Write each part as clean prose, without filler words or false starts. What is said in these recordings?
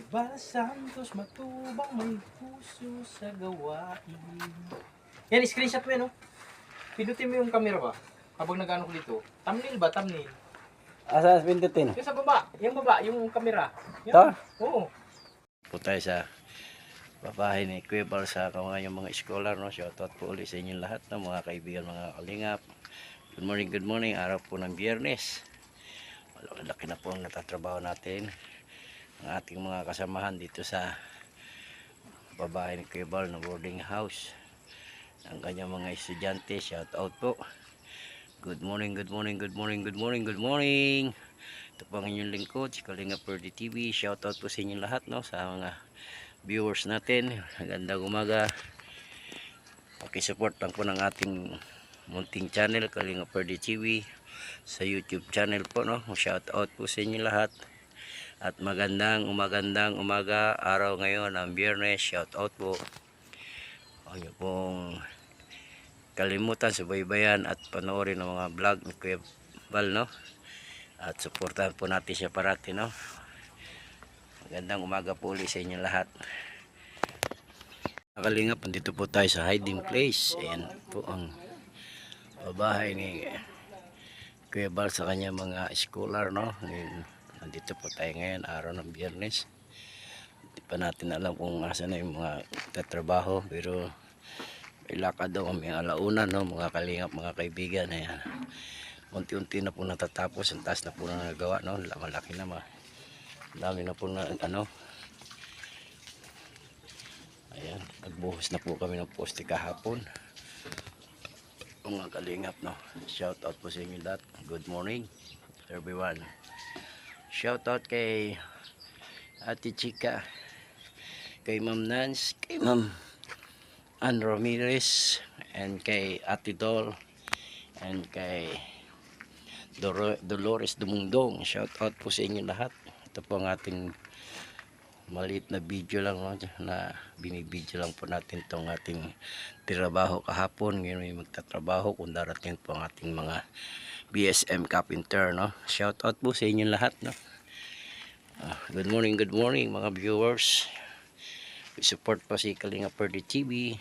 Bala Santos, matubang may puso sa gawain. Yan, screenshot mo yan, no? Pinutin mo yung camera ba? Habang nag-ano ko dito. Thumbnail ba? Thumbnail. Asa pindutin? Yung sa baba. Yung camera. Yan. Ito? Oo. Po tayo sa babae ni Kuya Bal sa yung mga scholar, no? Shoutout po ulit sa inyong lahat, no? Mga kaibigan, mga kalingap. Good morning. Araw po ng Biyernes. Laki na po ang natatrabaho natin. Ang ating mga kasamahan dito sa babae ni Kuya Bal na boarding house. Ang kanyang mga estudyante, shoutout po. Good morning. Ito po ang inyong lingkod, si Kalingap Perdi TV. Shoutout po sa inyong lahat, no? Sa mga viewers natin. Magandang umaga. Pakisupport lang po ng ating munting channel, Kalingap Perdi TV. Sa YouTube channel po, no? Shoutout po sa inyong lahat. At magandang umaga, araw ngayon ang Biyernes. Shoutout po. Huwag niyo pong kalimutan, subaybayan at panoorin ang mga vlog ni Kuya Bal, no? At suportahan po natin siya parati, no? Magandang umaga po ulit sa inyo lahat. Nakalingap, nandito po tayo sa hiding place. Ayan po ang babae ni Kuya Bal sa kanya mga scholar, no? Nandito po tayo ngayon, araw ng Biyernes. Hindi pa natin alam kung asa na yung mga tatrabaho, pero ilakad daw kami alauna, no? Mga kalingap, mga kaibigan. Ayan. Unti-unti na po natatapos, ang taas na po na nagawa, no? Malaki na, dami na po na ano. Ayan, nagbuhos na po kami ng poste kahapon. Mga kalingap, no? Shout out po sa inyo lahat. Good morning everyone. Shout out kay Ate Chika, kay Ma'am Nance, kay Ma'am Ann Ramirez, and kay Ate Dol, and kay Dolores Dumungdong. Shout out po sa inyo lahat. Ito po ang ating maliit na video lang, no? Na binibideo lang po natin itong ating trabaho kahapon. Ngayon may magtatrabaho kung darating po ang ating mga BSM carpenter, no? Shout out po sa inyo lahat, no? Good morning mga viewers. I-support po si Kalingap Perdi TV.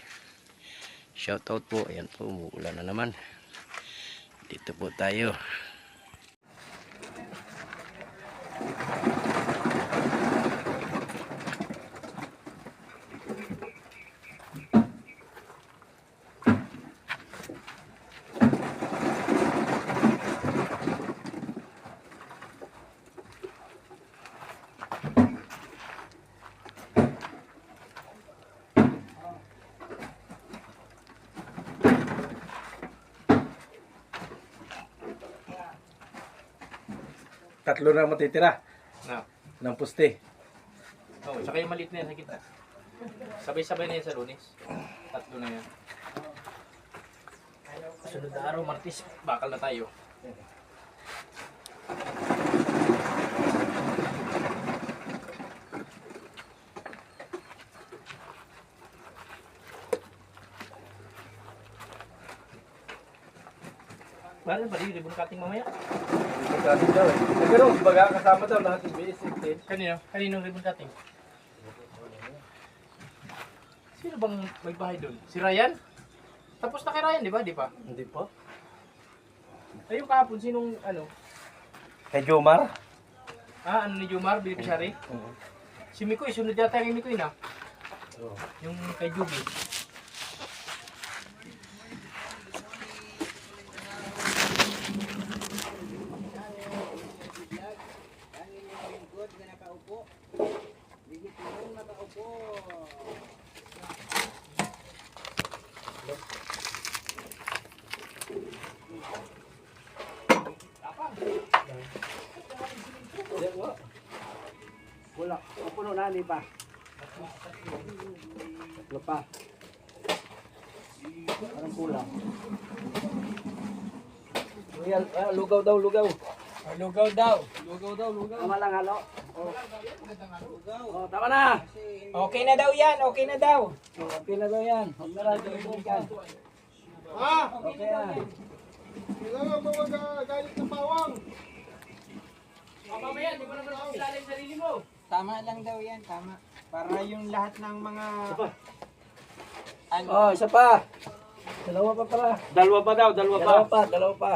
Shout out po. Ayan po, umuulan na naman. Dito po tayo. Tatlo na matitira. No. Ng puste. Oh, tsaka yung maliit na yan sa gitna. Sabay-sabay na yan sa Lunes. Tatlo na yan. Sunod na araw, Martis, bakal na tayo. Paano ba rin? Ribbon cutting mamaya? Magkano daw eh. Pero baga kasama daw lahat yung basic din. Kanino? Kaninong ribbon cutting? Sino bang may bahay doon? Si Ryan? Tapos na kay Ryan, di ba? Di pa? Hindi pa. Ay, yung kahapon, sinong ano? Kay Jomar? Ano ni Jomar? Beneficiary? Si Mikoy, sunod yata kay Mikoy na. Yung kay Juby. Wala. Puno na, di pa. Tatlo pa. Parang kulang. Lugaw daw. Lugaw daw. Tama lang, halo. Tama na. Okay na daw yan, okay na daw. Okay na daw yan. Huwag na lang tumibukan. Okay na. Kailangan mo magagalit ng pawang. Mamaya, di mo naman kilala yung sarili mo. Tama lang daw yan, tama. Para yung lahat ng mga... Ano, Oh, isa pa. Dalawa pa pala. Dalawa pa daw, Dalawa pa.